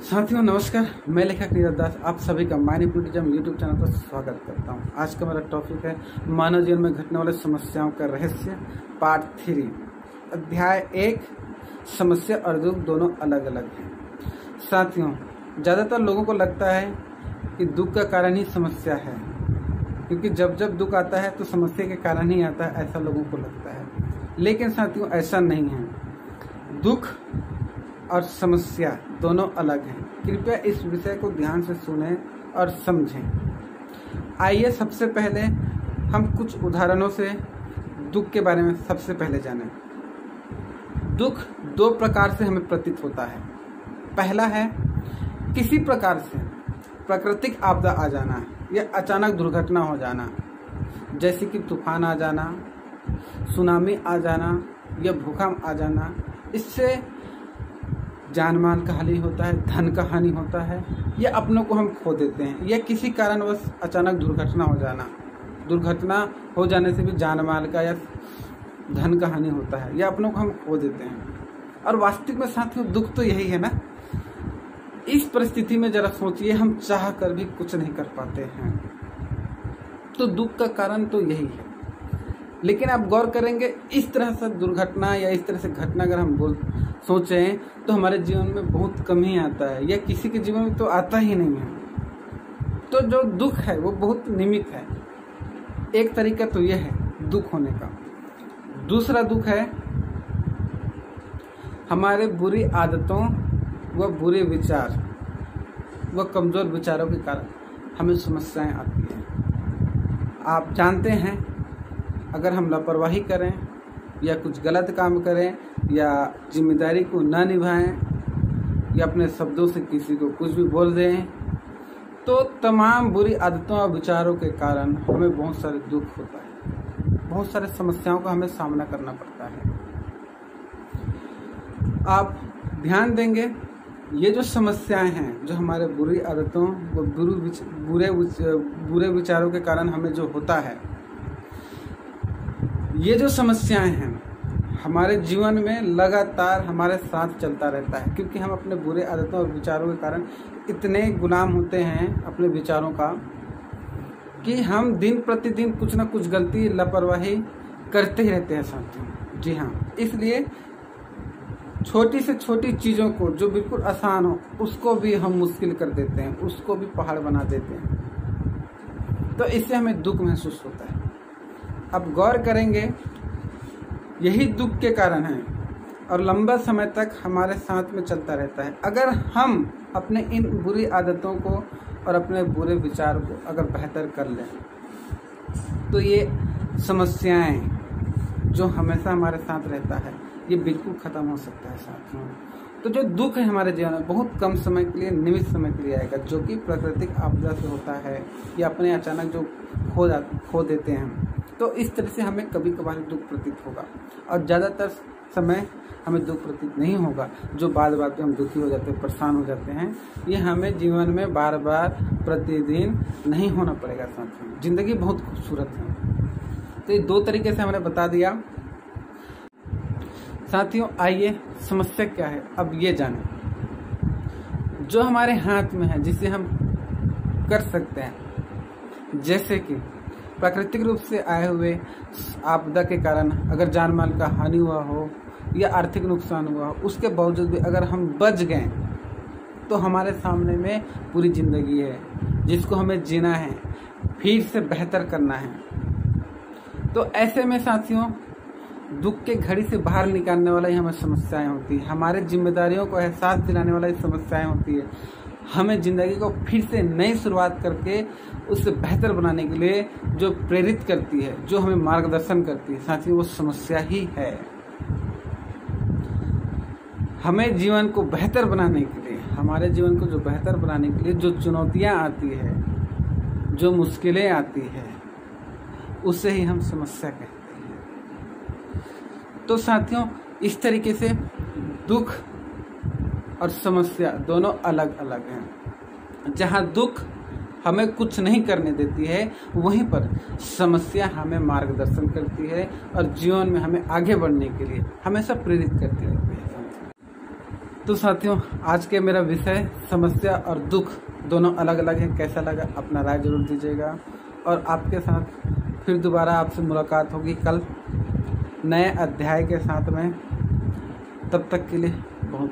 साथियों नमस्कार, मैं लेखक नीरज दास आप सभी का माइनिपुटिज्म यूट्यूब चैनल पर स्वागत करता हूं। आज का मेरा टॉपिक है मानव जीवन में घटने वाले समस्याओं का रहस्य, पार्ट 3, अध्याय 1। समस्या और दुख दोनों अलग अलग हैं। साथियों, ज़्यादातर लोगों को लगता है कि दुख का कारण ही समस्या है, क्योंकि जब जब दुख आता है तो समस्या के कारण ही आता है, ऐसा लोगों को लगता है। लेकिन साथियों, ऐसा नहीं है। दुख और समस्या दोनों अलग हैं। कृपया इस विषय को ध्यान से सुनें और समझें। आइए सबसे पहले हम कुछ उदाहरणों से दुख के बारे में सबसे पहले जानें। दुख दो प्रकार से हमें प्रतीत होता है। पहला है किसी प्रकार से प्राकृतिक आपदा आ जाना या अचानक दुर्घटना हो जाना, जैसे कि तूफान आ जाना, सुनामी आ जाना या भूकंप आ जाना। इससे जान माल का हानि होता है, धन का हानि होता है, या अपनों को हम खो देते हैं, या किसी कारणवश अचानक दुर्घटना हो जाना। दुर्घटना हो जाने से भी जान माल का या धन का हानि होता है, या अपनों को हम खो देते हैं। और वास्तविक में साथियों, दुख तो यही है ना। इस परिस्थिति में जरा सोचिए, हम चाह कर भी कुछ नहीं कर पाते हैं, तो दुख का कारण तो यही है। लेकिन आप गौर करेंगे, इस तरह से दुर्घटना या इस तरह से घटना अगर हम सोचें तो हमारे जीवन में बहुत कम ही आता है, या किसी के जीवन में तो आता ही नहीं है। तो जो दुख है वो बहुत निमित है। एक तरीका तो यह है दुख होने का। दूसरा दुख है हमारे बुरी आदतों व बुरे विचार व कमजोर विचारों के कारण हमें समस्याएं आती हैं। आप जानते हैं, अगर हम लापरवाही करें या कुछ गलत काम करें या जिम्मेदारी को ना निभाएं या अपने शब्दों से किसी को कुछ भी बोल दें, तो तमाम बुरी आदतों और विचारों के कारण हमें बहुत सारे दुख होता है, बहुत सारे समस्याओं का हमें सामना करना पड़ता है। आप ध्यान देंगे, ये जो समस्याएं हैं, जो हमारे बुरी आदतों व बुरे विचारों के कारण हमें जो होता है, ये जो समस्याएं हैं हमारे जीवन में लगातार हमारे साथ चलता रहता है, क्योंकि हम अपने बुरे आदतों और विचारों के कारण इतने गुलाम होते हैं अपने विचारों का कि हम दिन प्रतिदिन कुछ ना कुछ गलती, लापरवाही करते ही रहते हैं साथियों। जी हाँ, इसलिए छोटी से छोटी चीज़ों को जो बिल्कुल आसान हो उसको भी हम मुश्किल कर देते हैं, उसको भी पहाड़ बना देते हैं। तो इससे हमें दुख महसूस होता है। अब गौर करेंगे, यही दुख के कारण है और लंबा समय तक हमारे साथ में चलता रहता है। अगर हम अपने इन बुरी आदतों को और अपने बुरे विचार को अगर बेहतर कर लें, तो ये समस्याएं जो हमेशा हमारे साथ रहता है, ये बिल्कुल ख़त्म हो सकता है साथियों। तो जो दुख है हमारे जीवन में बहुत कम समय के लिए, निमित समय के लिए आएगा, जो कि प्राकृतिक आपदा से होता है या अपने अचानक जो खो देते हैं। तो इस तरह से हमें कभी कभार दुख प्रतीत होगा, और ज़्यादातर समय हमें दुख प्रतीत नहीं होगा। जो बात बात पे हम दुखी हो जाते हैं, परेशान हो जाते हैं, ये हमें जीवन में बार बार प्रतिदिन नहीं होना पड़ेगा साथियों। जिंदगी बहुत खूबसूरत है। तो ये दो तरीके से हमने बता दिया साथियों। आइए समस्या क्या है अब ये जानें। जो हमारे हाथ में है, जिसे हम कर सकते हैं, जैसे कि प्राकृतिक रूप से आए हुए आपदा के कारण अगर जान माल का हानि हुआ हो या आर्थिक नुकसान हुआ हो, उसके बावजूद भी अगर हम बच गए तो हमारे सामने में पूरी जिंदगी है, जिसको हमें जीना है, फिर से बेहतर करना है। तो ऐसे में साथियों, दुख के घड़ी से बाहर निकालने वाला ही हमें समस्याएं होती है। हमारे जिम्मेदारियों को एहसास दिलाने वाला ही समस्याएं होती है। हमें ज़िंदगी को फिर से नई शुरुआत करके उससे बेहतर बनाने के लिए जो प्रेरित करती है, जो हमें मार्गदर्शन करती है साथियों, वो समस्या ही है। हमें जीवन को बेहतर बनाने के लिए, हमारे जीवन को जो बेहतर बनाने के लिए जो चुनौतियां आती है, जो मुश्किलें आती है, उसे ही हम समस्या कहते हैं। तो साथियों, इस तरीके से दुख और समस्या दोनों अलग अलग हैं। जहाँ दुख हमें कुछ नहीं करने देती है, वहीं पर समस्या हमें मार्गदर्शन करती है और जीवन में हमें आगे बढ़ने के लिए हमेशा प्रेरित करती रहती है। तो साथियों, आज के मेरा विषय समस्या और दुख दोनों अलग अलग है। कैसा लगा अपना राय जरूर दीजिएगा। और आपके साथ फिर दोबारा आपसे मुलाकात होगी कल नए अध्याय के साथ में। तब तक के लिए बहुत बहुत